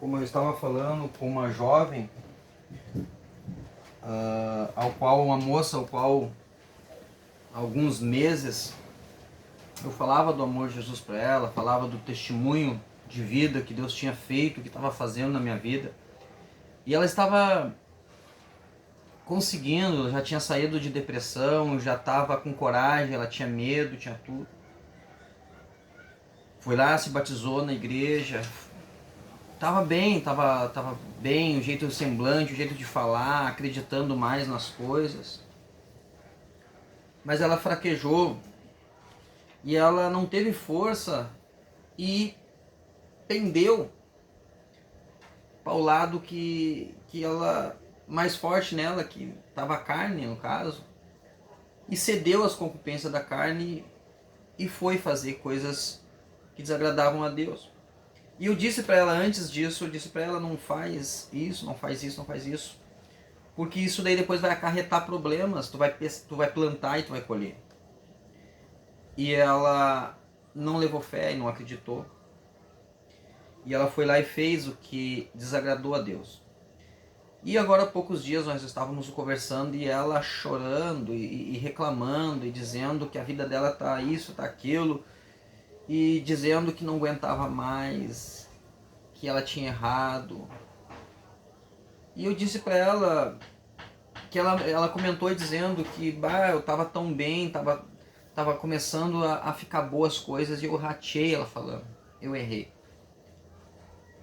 como eu estava falando com uma jovem, uma moça ao qual há alguns meses eu falava do amor de Jesus para ela, falava do testemunho de vida que Deus tinha feito, que estava fazendo na minha vida. E ela estava conseguindo, já tinha saído de depressão, já estava com coragem, ela tinha medo, tinha tudo. Foi lá, se batizou na igreja, tava bem, o jeito do semblante, o jeito de falar, acreditando mais nas coisas. Mas ela fraquejou e ela não teve força e pendeu para o lado que ela mais forte nela, que estava a carne no caso, e cedeu às concupiscências da carne e foi fazer coisas que desagradavam a Deus. E eu disse para ela antes disso, eu disse para ela, não faz isso, não faz isso, não faz isso. Porque isso daí depois vai acarretar problemas, tu vai plantar e tu vai colher. E ela não levou fé e não acreditou. E ela foi lá e fez o que desagradou a Deus. E agora há poucos dias nós estávamos conversando e ela chorando e reclamando e dizendo que a vida dela tá isso, tá aquilo. E dizendo que não aguentava mais, que ela tinha errado. E eu disse para ela que ela comentou dizendo que eu estava tão bem, tava começando a ficar boas coisas e eu ratei ela falando, eu errei.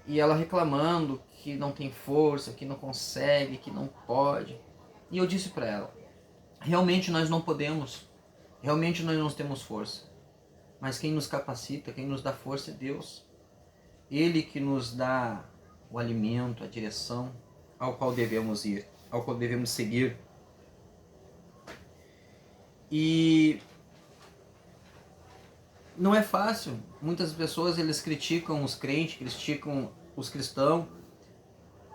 E ela reclamando que não tem força, que não consegue, que não pode. E eu disse para ela, realmente nós não podemos, realmente nós não temos força. Mas quem nos capacita, quem nos dá força é Deus. Ele que nos dá o alimento, a direção ao qual devemos ir, ao qual devemos seguir. E não é fácil. Muitas pessoas eles criticam os crentes, criticam os cristãos.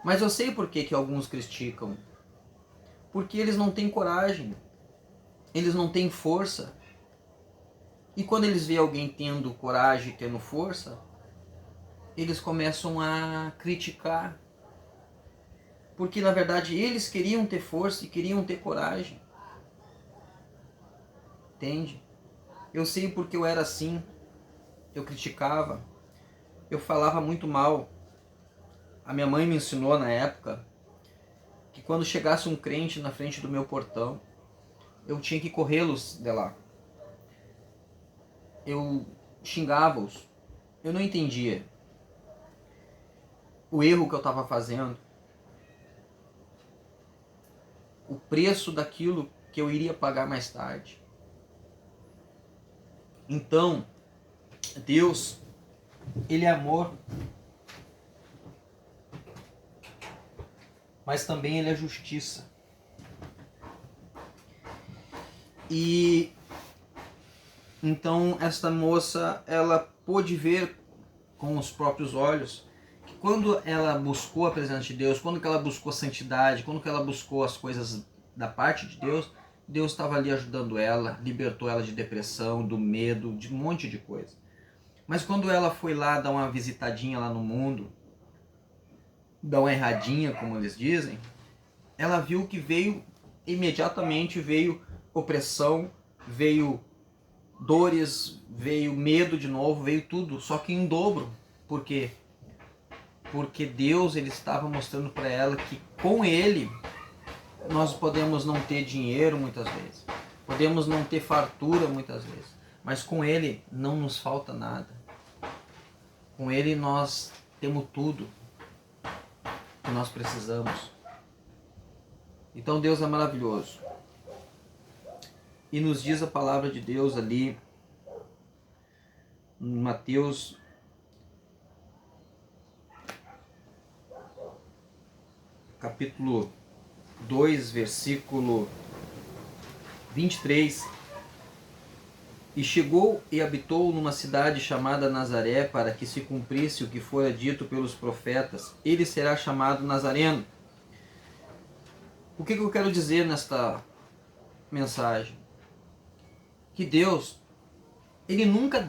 Mas eu sei por que alguns criticam. Porque eles não têm coragem. Eles não têm força. E quando eles veem alguém tendo coragem, tendo força, eles começam a criticar. Porque na verdade eles queriam ter força e queriam ter coragem. Entende? Eu sei porque eu era assim. Eu criticava. Eu falava muito mal. A minha mãe me ensinou na época que quando chegasse um crente na frente do meu portão, eu tinha que corrê-los de lá. Eu xingava-os. Eu não entendia o erro que eu estava fazendo, o preço daquilo que eu iria pagar mais tarde. Então, Deus, Ele é amor, mas também Ele é justiça. E então esta moça, ela pôde ver com os próprios olhos que quando ela buscou a presença de Deus, quando ela buscou a santidade, quando ela buscou as coisas da parte de Deus, Deus estava ali ajudando ela, libertou ela de depressão, do medo, de um monte de coisa. Mas quando ela foi lá dar uma visitadinha lá no mundo, dar uma erradinha, como eles dizem, ela viu que imediatamente veio opressão, veio dores, veio medo de novo, veio tudo, só que em dobro. Por quê? Porque Deus ele estava mostrando para ela que com Ele nós podemos não ter dinheiro muitas vezes, podemos não ter fartura muitas vezes, mas com Ele não nos falta nada. Com Ele nós temos tudo que nós precisamos. Então Deus é maravilhoso. E nos diz a palavra de Deus ali em Mateus capítulo 2, versículo 23. E chegou e habitou numa cidade chamada Nazaré, para que se cumprisse o que fora dito pelos profetas. Ele será chamado Nazareno. O que eu quero dizer nesta mensagem? Que Deus, Ele nunca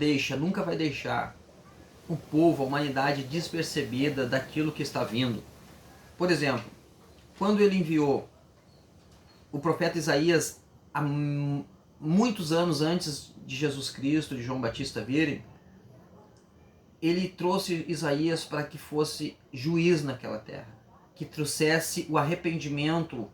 vai deixar o povo, a humanidade despercebida daquilo que está vindo. Por exemplo, quando ele enviou o profeta Isaías há muitos anos antes de Jesus Cristo, de João Batista virem, ele trouxe Isaías para que fosse juiz naquela terra, que trouxesse o arrependimento,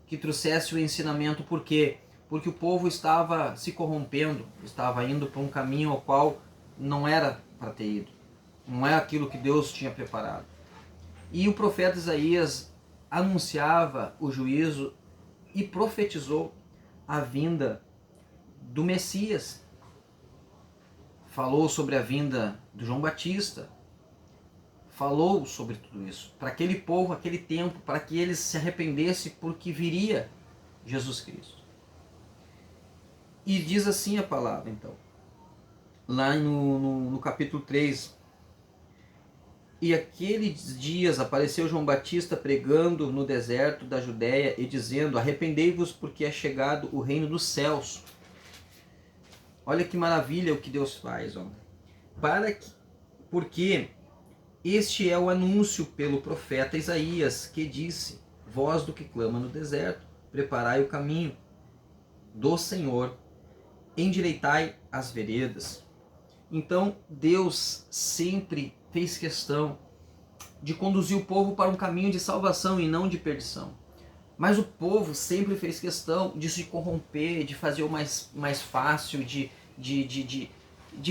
que trouxesse o ensinamento. Por quê? Porque o povo estava se corrompendo, estava indo para um caminho ao qual não era para ter ido, não é aquilo que Deus tinha preparado. E o profeta Isaías anunciava o juízo e profetizou a vinda do Messias. Falou sobre a vinda do João Batista, falou sobre tudo isso, para aquele povo, aquele tempo, para que eles se arrependessem, porque viria Jesus Cristo. E diz assim a palavra, então, lá no capítulo 3, e aqueles dias apareceu João Batista pregando no deserto da Judéia e dizendo: arrependei-vos, porque é chegado o reino dos céus. Olha que maravilha o que Deus faz, ó. Porque este é o anúncio pelo profeta Isaías, que disse: voz do que clama no deserto, preparai o caminho do Senhor, endireitai as veredas. Então Deus sempre fez questão de conduzir o povo para um caminho de salvação e não de perdição. Mas o povo sempre fez questão de se corromper, de fazer o mais fácil, de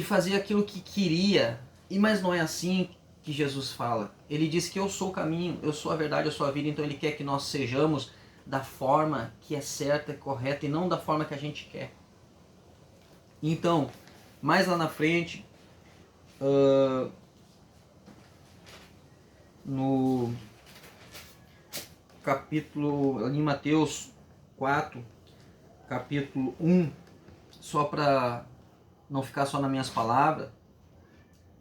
fazer aquilo que queria. Mas não é assim que Jesus fala. Ele diz que eu sou o caminho, eu sou a verdade, eu sou a vida. Então ele quer que nós sejamos da forma que é certa, correta, e não da forma que a gente quer. Então, mais lá na frente, no capítulo, em Mateus 4, capítulo 1, só para não ficar só nas minhas palavras,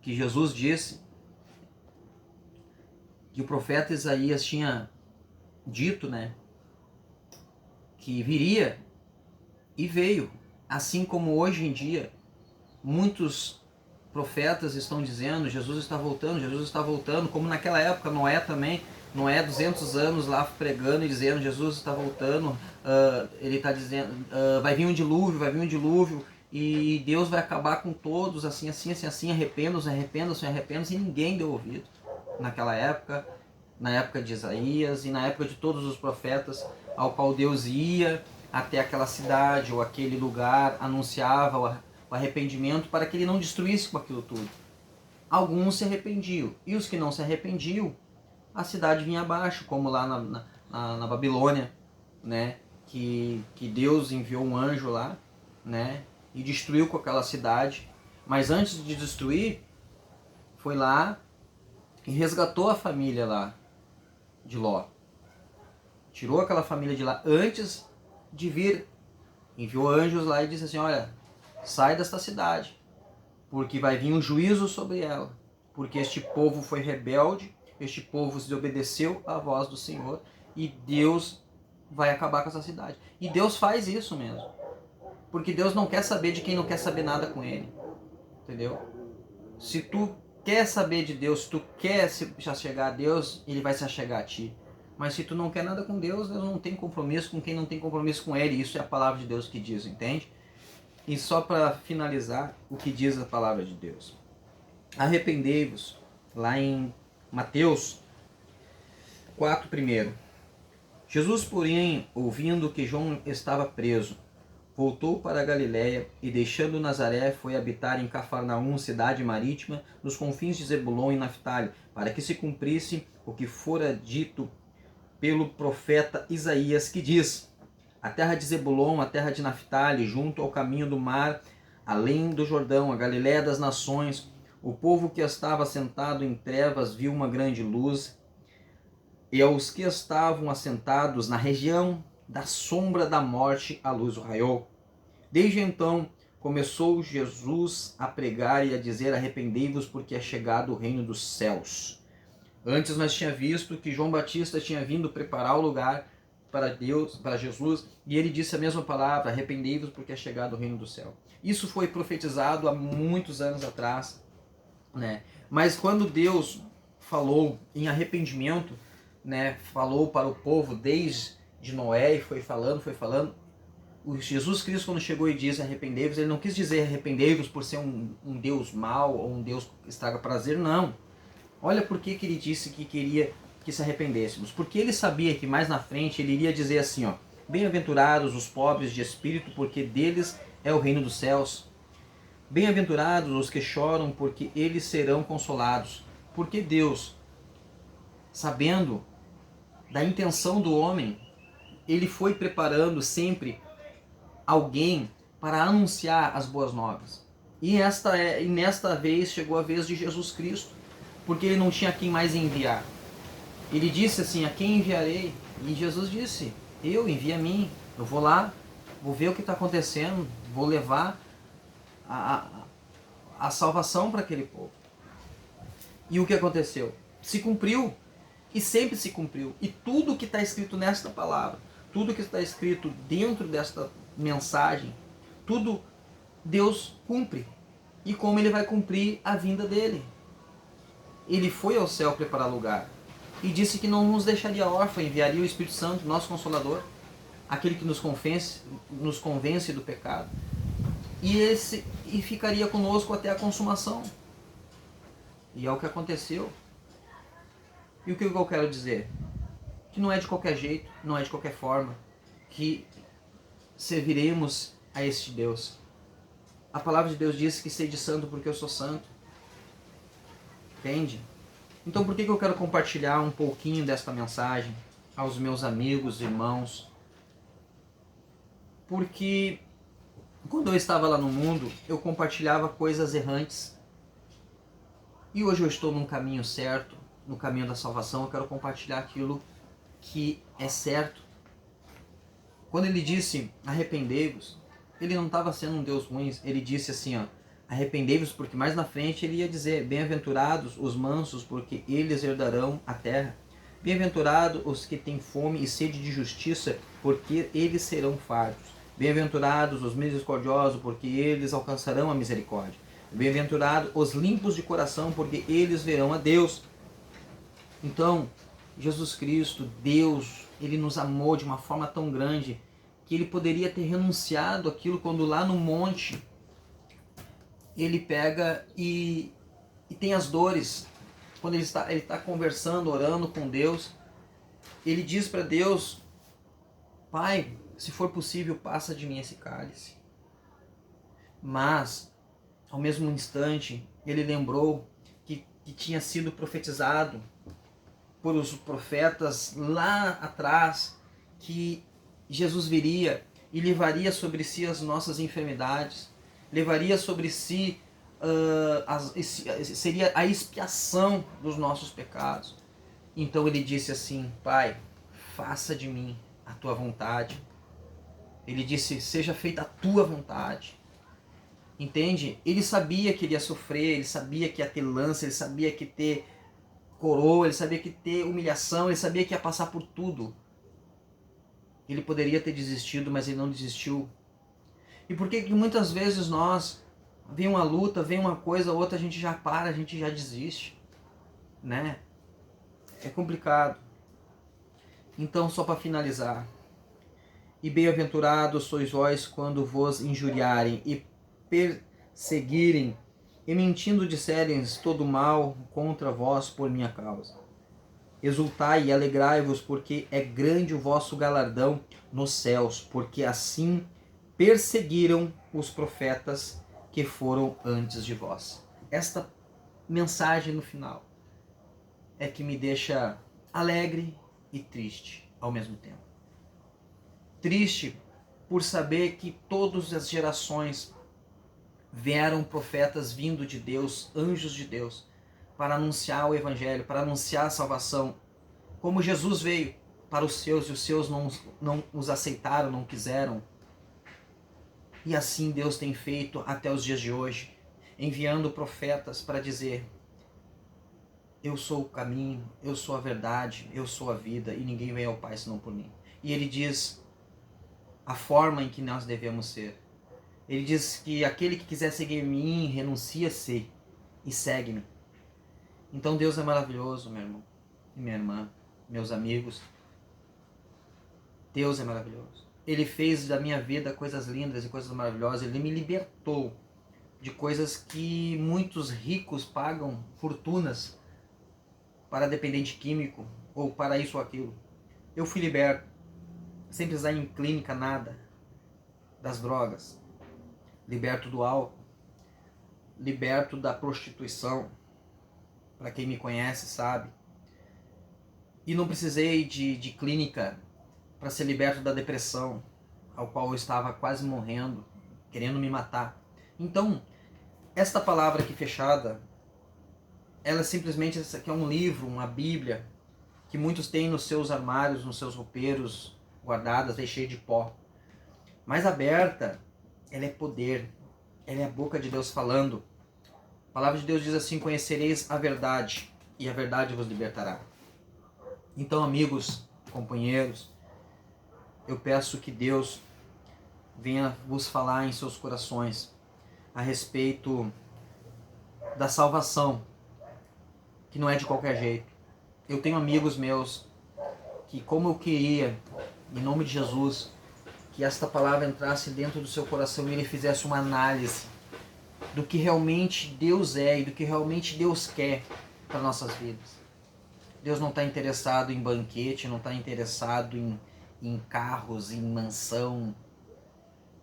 que Jesus disse que o profeta Isaías tinha dito, né, que viria e veio. Assim como hoje em dia muitos profetas estão dizendo: Jesus está voltando, como naquela época Noé também. Noé, 200 anos lá pregando e dizendo: Jesus está voltando, ele está dizendo, vai vir um dilúvio, e Deus vai acabar com todos, assim, arrependam-se, e ninguém deu ouvido naquela época, na época de Isaías e na época de todos os profetas, ao qual Deus ia até aquela cidade ou aquele lugar, anunciava o arrependimento para que ele não destruísse com aquilo tudo. Alguns se arrependiam, e os que não se arrependiam, a cidade vinha abaixo, como lá na Babilônia, né? Que Deus enviou um anjo lá, né? E destruiu com aquela cidade. Mas antes de destruir, foi lá e resgatou a família lá de Ló. Tirou aquela família de lá antes de vir. Enviou anjos lá e disse assim: olha, sai desta cidade, porque vai vir um juízo sobre ela. Porque este povo foi rebelde, este povo desobedeceu à voz do Senhor, e Deus vai acabar com essa cidade. E Deus faz isso mesmo. Porque Deus não quer saber de quem não quer saber nada com Ele. Entendeu? Se tu quer saber de Deus, se tu quer se achegar a Deus, Ele vai se achegar a ti. Mas se tu não quer nada com Deus, Deus não tem compromisso com quem não tem compromisso com Ele. Isso é a palavra de Deus que diz, entende? E só para finalizar, o que diz a palavra de Deus: arrependei-vos, lá em Mateus 4 primeiro. Jesus, porém, ouvindo que João estava preso, voltou para a Galiléia e, deixando Nazaré, foi habitar em Cafarnaum, cidade marítima, nos confins de Zebulon e Naftali, para que se cumprisse o que fora dito pelo profeta Isaías, que diz: a terra de Zebulon, a terra de Naftali, junto ao caminho do mar, além do Jordão, a Galiléia das nações, o povo que estava sentado em trevas viu uma grande luz, e aos que estavam assentados na região da sombra da morte, a luz raiou. Desde então começou Jesus a pregar e a dizer: arrependei-vos, porque é chegado o reino dos céus. Antes nós tínhamos visto que João Batista tinha vindo preparar o lugar para Deus, para Jesus, e ele disse a mesma palavra: arrependei-vos, porque é chegado o reino do céu. Isso foi profetizado há muitos anos atrás, né? Mas quando Deus falou em arrependimento, né, falou para o povo desde Noé e foi falando, o Jesus Cristo, quando chegou e disse arrependei-vos, ele não quis dizer arrependei-vos por ser um Deus mau ou um Deus que estraga prazer, não. Olha por que ele disse que queria que se arrependêssemos. Porque ele sabia que mais na frente ele iria dizer assim, ó, bem-aventurados os pobres de espírito, porque deles é o reino dos céus. Bem-aventurados os que choram, porque eles serão consolados. Porque Deus, sabendo da intenção do homem, ele foi preparando sempre alguém para anunciar as boas novas. E nesta vez chegou a vez de Jesus Cristo, porque ele não tinha quem mais enviar. Ele disse assim, a quem enviarei? E Jesus disse, eu, envia a mim. Eu vou lá, vou ver o que está acontecendo, vou levar a salvação para aquele povo. E o que aconteceu? Se cumpriu, e sempre se cumpriu. E tudo que está escrito nesta palavra, tudo que está escrito dentro desta mensagem, tudo Deus cumpre. E como ele vai cumprir a vinda dele? Ele foi ao céu preparar lugar e disse que não nos deixaria órfãos, enviaria o Espírito Santo, nosso Consolador, aquele que nos convence do pecado, e ficaria conosco até a consumação. E é o que aconteceu. E o que eu quero dizer? Que não é de qualquer jeito, não é de qualquer forma que serviremos a este Deus. A palavra de Deus diz que sede santo porque eu sou santo. Entende? Então por que eu quero compartilhar um pouquinho desta mensagem aos meus amigos, irmãos? Porque quando eu estava lá no mundo, eu compartilhava coisas errantes. E hoje eu estou num caminho certo, no caminho da salvação, eu quero compartilhar aquilo que é certo. Quando ele disse arrependei-vos, ele não estava sendo um Deus ruim, ele disse assim, ó, arrependei-vos, porque mais na frente ele ia dizer, bem-aventurados os mansos, porque eles herdarão a terra. Bem-aventurados os que têm fome e sede de justiça, porque eles serão fartos. Bem-aventurados os misericordiosos, porque eles alcançarão a misericórdia. Bem-aventurados os limpos de coração, porque eles verão a Deus. Então, Jesus Cristo, Deus, ele nos amou de uma forma tão grande que ele poderia ter renunciado àquilo quando lá no monte ele pega e tem as dores. Quando ele está conversando, orando com Deus, ele diz para Deus, Pai, se for possível, passa de mim esse cálice. Mas, ao mesmo instante, ele lembrou que tinha sido profetizado por os profetas lá atrás, que Jesus viria e levaria sobre si as nossas enfermidades, levaria sobre si, seria a expiação dos nossos pecados. Então ele disse assim, Pai, faça de mim a tua vontade. Ele disse, seja feita a tua vontade. Entende? Ele sabia que ele ia sofrer, ele sabia que ia ter lança, ele sabia que ia ter coroa, ele sabia que ia ter humilhação, ele sabia que ia passar por tudo. Ele poderia ter desistido, mas ele não desistiu. E por que muitas vezes nós, vem uma luta, vem uma coisa, outra, a gente já para, a gente já desiste, né? É complicado. Então, só para finalizar, e bem-aventurados sois vós quando vos injuriarem e perseguirem e mentindo disserem todo mal contra vós por minha causa. Exultai e alegrai-vos, porque é grande o vosso galardão nos céus, porque assim perseguiram os profetas que foram antes de vós. Esta mensagem no final é que me deixa alegre e triste ao mesmo tempo. Triste por saber que todas as gerações vieram profetas vindo de Deus, anjos de Deus, para anunciar o Evangelho, para anunciar a salvação, como Jesus veio para os seus e os seus não os aceitaram, não quiseram. E assim Deus tem feito até os dias de hoje, enviando profetas para dizer, eu sou o caminho, eu sou a verdade, eu sou a vida e ninguém vem ao Pai senão por mim. E ele diz a forma em que nós devemos ser. Ele diz que aquele que quiser seguir mim, renuncia-se e segue-me. Então Deus é maravilhoso, meu irmão e minha irmã, meus amigos. Deus é maravilhoso. Ele fez da minha vida coisas lindas e coisas maravilhosas. Ele me libertou de coisas que muitos ricos pagam fortunas para dependente químico ou para isso ou aquilo. Eu fui liberto, sem precisar ir em clínica, nada, das drogas, liberto do álcool, liberto da prostituição, para quem me conhece sabe. E não precisei de clínica para ser liberto da depressão, ao qual eu estava quase morrendo, querendo me matar. Então, esta palavra aqui fechada, ela simplesmente, essa aqui é um livro, uma Bíblia, que muitos têm nos seus armários, nos seus roupeiros, guardadas, aí cheia de pó. Mas aberta, ela é poder, ela é a boca de Deus falando. A palavra de Deus diz assim: conhecereis a verdade, e a verdade vos libertará. Então, amigos, companheiros, eu peço que Deus venha vos falar em seus corações a respeito da salvação, que não é de qualquer jeito. Eu tenho amigos meus que, como eu queria, em nome de Jesus, que esta palavra entrasse dentro do seu coração e ele fizesse uma análise do que realmente Deus é e do que realmente Deus quer para nossas vidas. Deus não está interessado em banquete, não está interessado em carros, em mansão.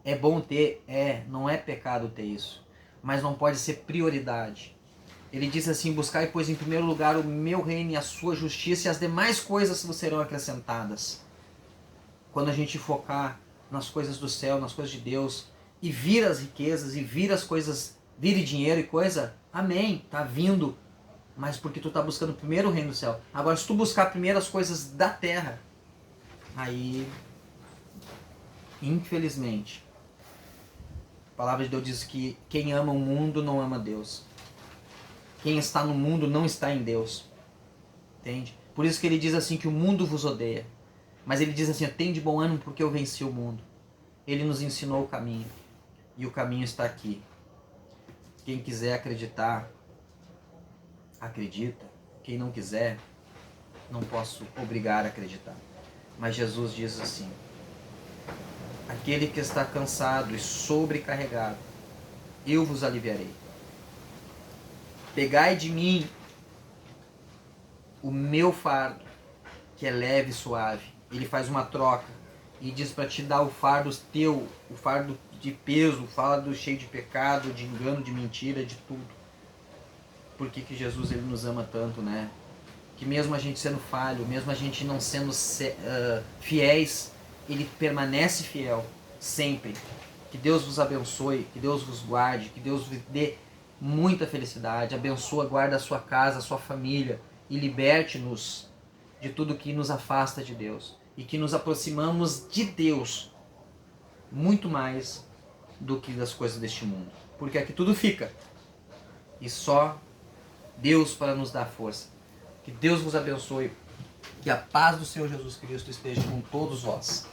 É bom ter, não é pecado ter isso, mas não pode ser prioridade. Ele diz assim: buscai, pois, em primeiro lugar o meu reino e a sua justiça, e as demais coisas vos serão acrescentadas. Quando a gente focar nas coisas do céu, nas coisas de Deus, e vir as riquezas, e vir as coisas, vir dinheiro e coisa, amém, tá vindo, mas porque tu tá buscando primeiro o reino do céu. Agora, se tu buscar primeiro as coisas da terra, aí, infelizmente, a palavra de Deus diz que quem ama o mundo não ama Deus. Quem está no mundo não está em Deus. Entende? Por isso que ele diz assim que o mundo vos odeia. Mas ele diz assim: tem de bom ânimo porque eu venci o mundo. Ele nos ensinou o caminho. E o caminho está aqui. Quem quiser acreditar, acredita. Quem não quiser, não posso obrigar a acreditar. Mas Jesus diz assim: aquele que está cansado e sobrecarregado, eu vos aliviarei. Pegai de mim o meu fardo, que é leve e suave. Ele faz uma troca e diz para te dar o fardo teu, o fardo de peso, o fardo cheio de pecado, de engano, de mentira, de tudo. Por que Jesus ele nos ama tanto, né? Que mesmo a gente sendo falho, mesmo a gente não sendo fiéis, ele permanece fiel sempre. Que Deus vos abençoe, que Deus vos guarde, que Deus vos dê muita felicidade, abençoa, guarda a sua casa, a sua família e liberte-nos de tudo que nos afasta de Deus e que nos aproximamos de Deus muito mais do que das coisas deste mundo, porque aqui tudo fica e só Deus para nos dar força. Que Deus vos abençoe, que a paz do Senhor Jesus Cristo esteja com todos vós.